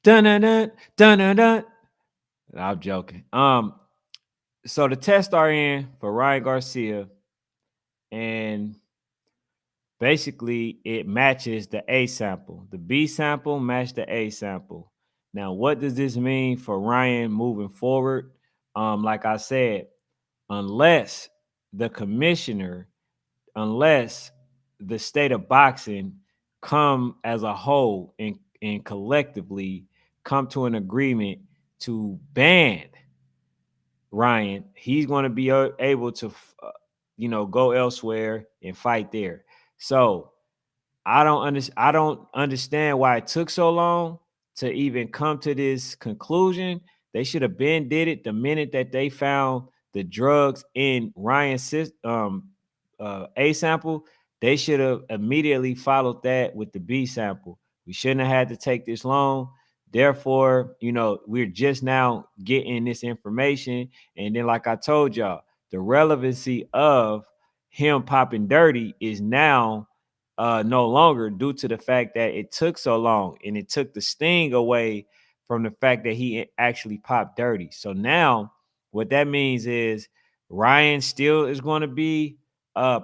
Dun dun dun dun dun dun. I'm joking. So the tests are in for Ryan Garcia, and basically it matches the A sample. The B sample matched the A sample. Now, what does this mean for Ryan moving forward? Like I said, unless the commissioner, unless the state of boxing come as a whole and collectively come to an agreement to ban Ryan, he's going to be able to, go elsewhere and fight there. So I don't understand why it took so long to even come to this conclusion. They should have been did it the minute that they found the drugs in Ryan's A sample. They should have immediately followed that with the B sample. We shouldn't have had to take this long. Therefore, we're just now getting this information. And then, like I told y'all, the relevancy of him popping dirty is now no longer, due to the fact that it took so long and it took the sting away from the fact that he actually popped dirty. So now what that means is Ryan still is going to be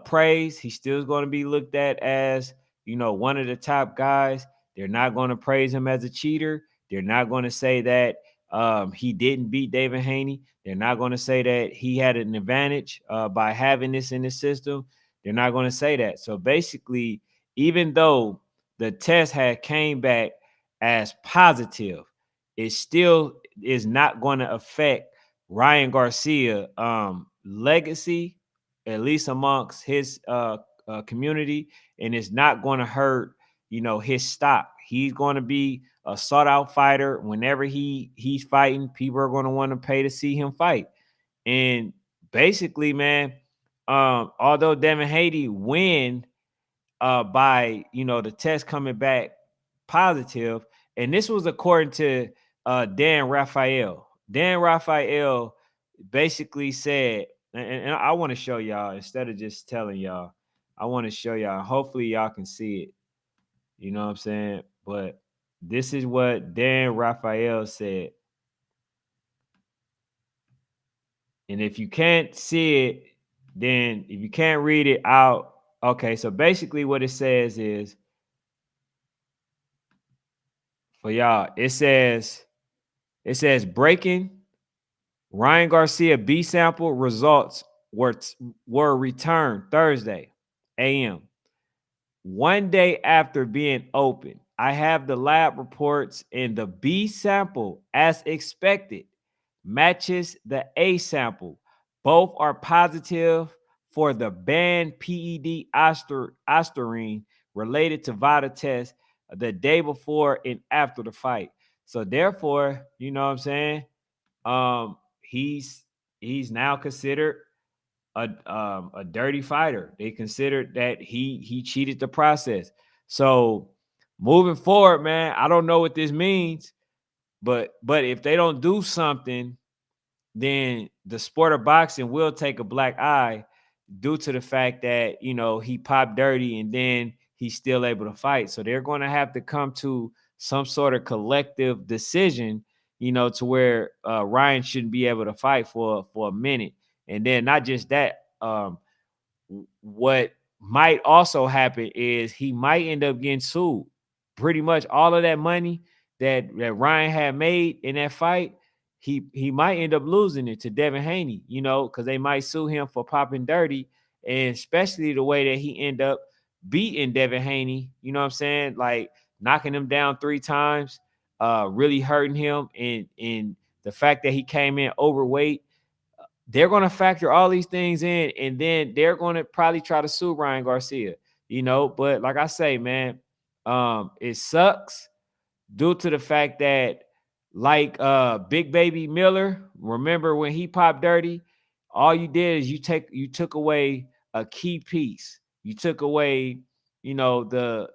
praised. He still is going to be looked at as, one of the top guys. They're not going to praise him as a cheater. They're not going to say that he didn't beat David Haney. They're not going to say that he had an advantage by having this in the system. They're not going to say that. So basically, even though the test had came back as positive, it still is not going to affect Ryan Garcia legacy, at least amongst his community, and it's not going to hurt, his stock. He's going to be a sought out fighter. Whenever he's fighting, people are going to want to pay to see him fight. And basically, man, although Devin Haney win by the test coming back positive, and this was according to Dan Raphael. Dan Raphael basically said, and I want to show y'all instead of just telling y'all. I want to show y'all. Hopefully, y'all can see it. You know what I'm saying? But this is what Dan Raphael said. And if you can't see it, then if you can't read it out, okay. So basically, what it says is, for y'all, it says breaking Ryan Garcia B sample results were returned Thursday a.m. One day after being opened. I have the lab reports, and the B sample, as expected, matches the A sample. Both are positive for the banned PED ostarine related to VADA test the day before and after the fight. So therefore, you know what I'm saying? He's now considered a dirty fighter. They considered that he cheated the process. So moving forward, man, I don't know what this means, but if they don't do something, then the sport of boxing will take a black eye due to the fact that he popped dirty and then he's still able to fight. So they're going to have to come to some sort of collective decision, to where Ryan shouldn't be able to fight for a minute. And then not just that, what might also happen is he might end up getting sued. Pretty much all of that money that Ryan had made in that fight, he might end up losing it to Devin Haney, because they might sue him for popping dirty, and especially the way that he ended up beating Devin Haney, you know what I'm saying? Like knocking him down 3 times, really hurting him, and the fact that he came in overweight. They're going to factor all these things in, and then they're going to probably try to sue Ryan Garcia, But like I say, man, it sucks due to the fact that, like Big Baby Miller, remember when he popped dirty, all you did is you took away a key piece. You took away, the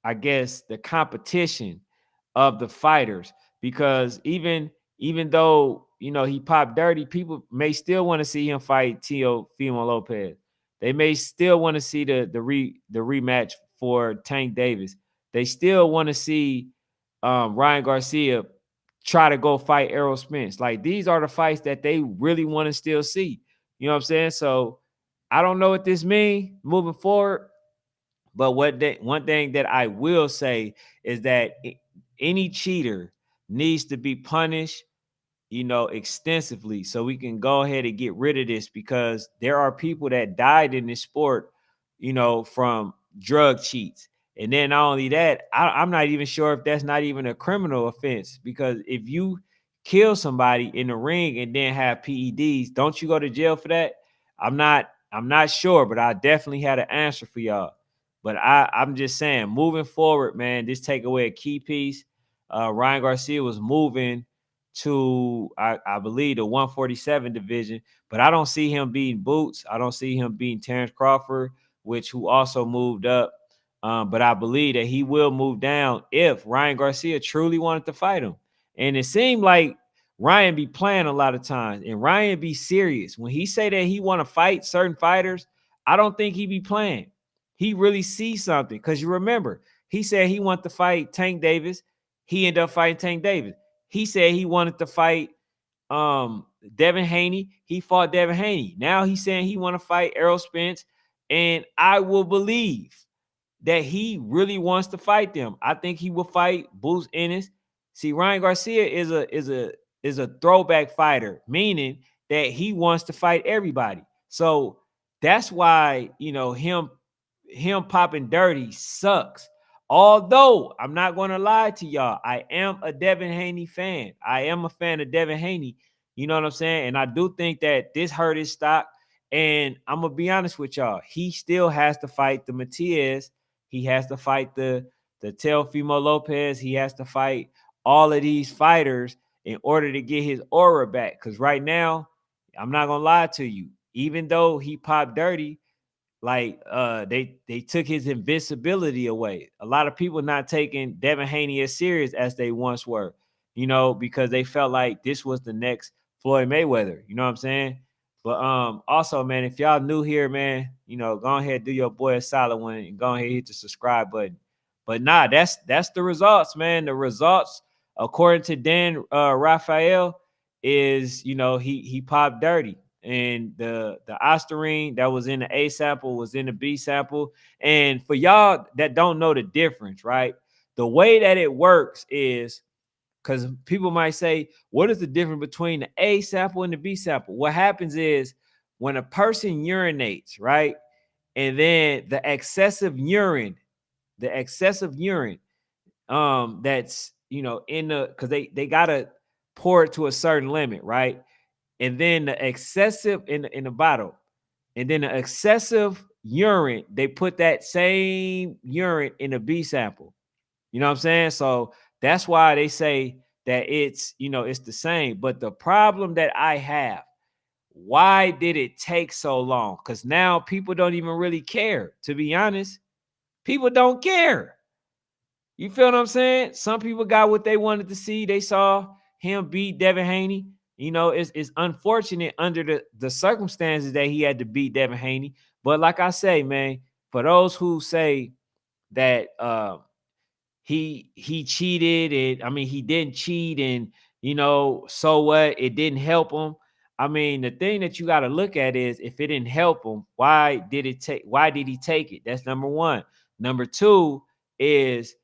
I guess the competition of the fighters, because even though he popped dirty, people may still want to see him fight Teofimo Lopez. They may still want to see the rematch for Tank Davis. They still want to see Ryan Garcia try to go fight Errol Spence. Like, these are the fights that they really want to still see. You know what I'm saying? So I don't know what this means moving forward. But one thing that I will say is that any cheater needs to be punished, extensively, so we can go ahead and get rid of this, because there are people that died in this sport, from drug cheats. And then not only that, I'm not even sure if that's not even a criminal offense, because if you kill somebody in the ring and then have PEDs, don't you go to jail for that? I'm not sure, but I definitely had an answer for y'all. But I'm just saying, moving forward, man, this take away a key piece. Ryan Garcia was moving to I believe the 147 division, but I don't see him beating Boots. I don't see him beating Terrence Crawford, who also moved up. But I believe that he will move down if Ryan Garcia truly wanted to fight him. And it seemed like Ryan be playing a lot of times, and Ryan be serious. When he say that he want to fight certain fighters, I don't think he be playing. He really sees something, because you remember, he said he wanted to fight Tank Davis. He ended up fighting Tank Davis. He said he wanted to fight Devin Haney. He fought Devin Haney. Now he's saying he want to fight Errol Spence. And I will believe that he really wants to fight them. I think he will fight Boots Ennis. See, Ryan Garcia is a throwback fighter, meaning that he wants to fight everybody. So that's why, him popping dirty sucks. Although I'm not going to lie to y'all, I am a Devin Haney fan. I am a fan of Devin Haney. You know what I'm saying? And I do think that this hurt his stock. And I'm gonna be honest with y'all, he still has to fight the Matias. He has to fight the Teofimo Lopez. He has to fight all of these fighters in order to get his aura back. Because right now, I'm not gonna lie to you, even though he popped dirty, like they took his invincibility away. A lot of people not taking Devin Haney as serious as they once were, because they felt like this was the next Floyd Mayweather. You know what I'm saying? But also, man, if y'all new here, man, go ahead, do your boy a solid one and go ahead, hit the subscribe button. But nah, that's the results, man. The results, according to Dan Raphael, is he popped dirty. And the Ostarine that was in the A sample was in the B sample. And for y'all that don't know the difference, right? The way that it works is, because people might say, what is the difference between the A sample and the B sample? What happens is, when a person urinates, right? And then the excessive urine, that's in the, because they gotta pour it to a certain limit, right? And then the excessive in the bottle, and then the excessive urine, they put that same urine in a B sample. You know what I'm saying? So that's why they say that it's the same. But the problem that I have, why did it take so long? Because now people don't even really care. To be honest, people don't care. You feel what I'm saying? Some people got what they wanted to see. They saw him beat Devin Haney. It's unfortunate under the circumstances that he had to beat Devin Haney. But like I say, man, for those who say that he cheated, and I mean he didn't cheat, and so what? It didn't help him. I mean, the thing that you got to look at is, if it didn't help him, why did he take it? That's number one. Number two is,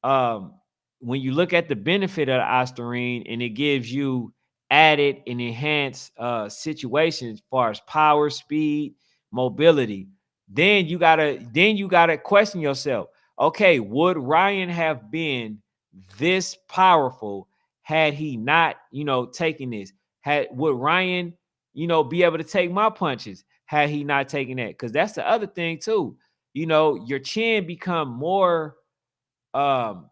um, when you look at the benefit of the Ostarine, and it gives you added and enhanced situations as far as power, speed, mobility, then you gotta question yourself. Okay, would Ryan have been this powerful had he not, taken this? Would Ryan, be able to take my punches had he not taken that? Because that's the other thing too. Your chin become more um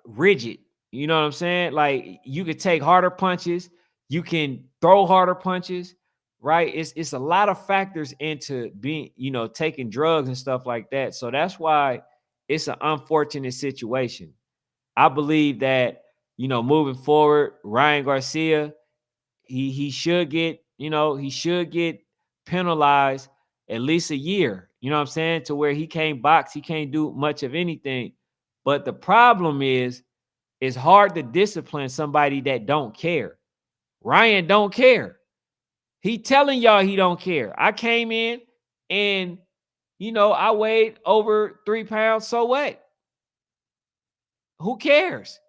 rigid. You know what I'm saying? Like, you could take harder punches, you can throw harder punches, right? It's a lot of factors into being, taking drugs and stuff like that. So that's why it's an unfortunate situation. I believe that, moving forward, Ryan Garcia, he should get, penalized at least a year. You know what I'm saying? To where he can't box, he can't do much of anything. But the problem is, it's hard to discipline somebody that don't care. Ryan don't care. He telling y'all he don't care. I came in and I weighed over 3 pounds. So what? Who cares?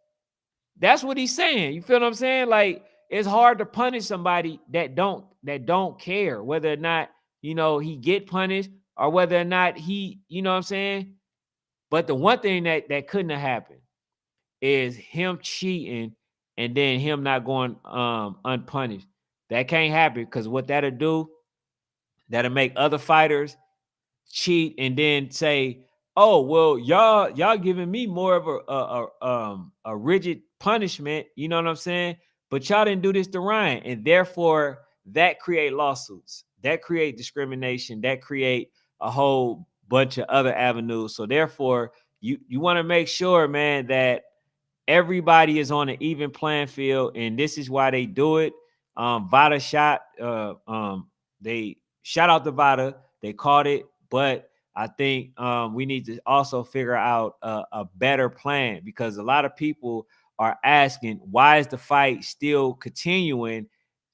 That's what he's saying. You feel what I'm saying? Like, it's hard to punish somebody that don't care whether or not he get punished, or whether or not he, what I'm saying. But the one thing that couldn't have happened is him cheating and then him not going unpunished. That can't happen, because what that'll do, that'll make other fighters cheat and then say, "Oh, well, y'all giving me more of a rigid punishment." You know what I'm saying? But y'all didn't do this to Ryan, and therefore that create lawsuits, that create discrimination, that create a whole bunch of other avenues. So therefore, you want to make sure, man, that everybody is on an even playing field, and this is why they do it. Vada shot. They shot out the Vada. They caught it, but I think we need to also figure out a better plan, because a lot of people are asking, why is the fight still continuing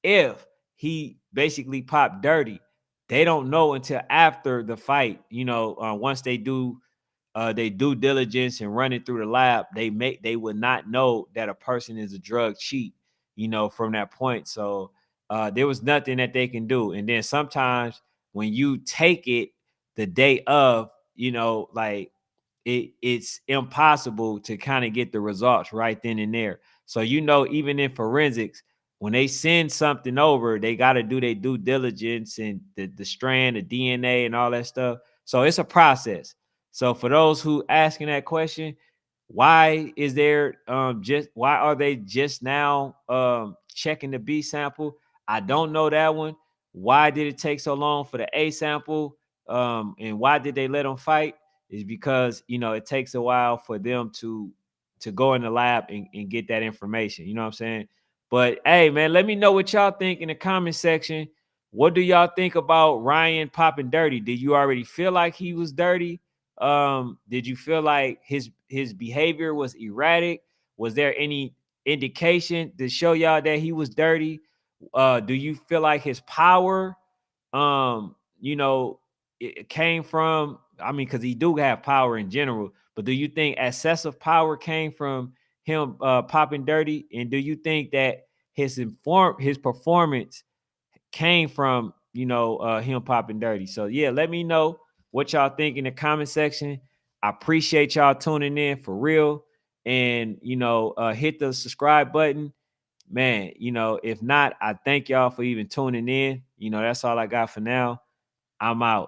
if he basically popped dirty? They don't know until after the fight. Once they do they due diligence and run it through the lab, they would not know that a person is a drug cheat, from that point. So there was nothing that they can do. And then sometimes when you take it the day of, like, it's impossible to kind of get the results right then and there. So even in forensics, when they send something over, they got to do their due diligence and the strand, the DNA, and all that stuff. So it's a process. So for those who asking that question, why are they just now checking the B sample? I don't know that one. Why did it take so long for the A sample? And why did they let them fight? Is because it takes a while for them to go in the lab and get that information. You know what I'm saying? But hey, man, let me know what y'all think in the comment section. What do y'all think about Ryan popping dirty? Did you already feel like he was dirty? Did you feel like his behavior was erratic? Was there any indication to show y'all that he was dirty? Do you feel like his power, um, you know, it came from, I mean, because he do have power in general, but do you think excessive power came from him popping dirty? And do you think that his performance came from him popping dirty? So yeah, let me know what y'all think in the comment section. I appreciate y'all tuning in for real. And hit the subscribe button, man. If not, I thank y'all for even tuning in. That's all I got for now. I'm out.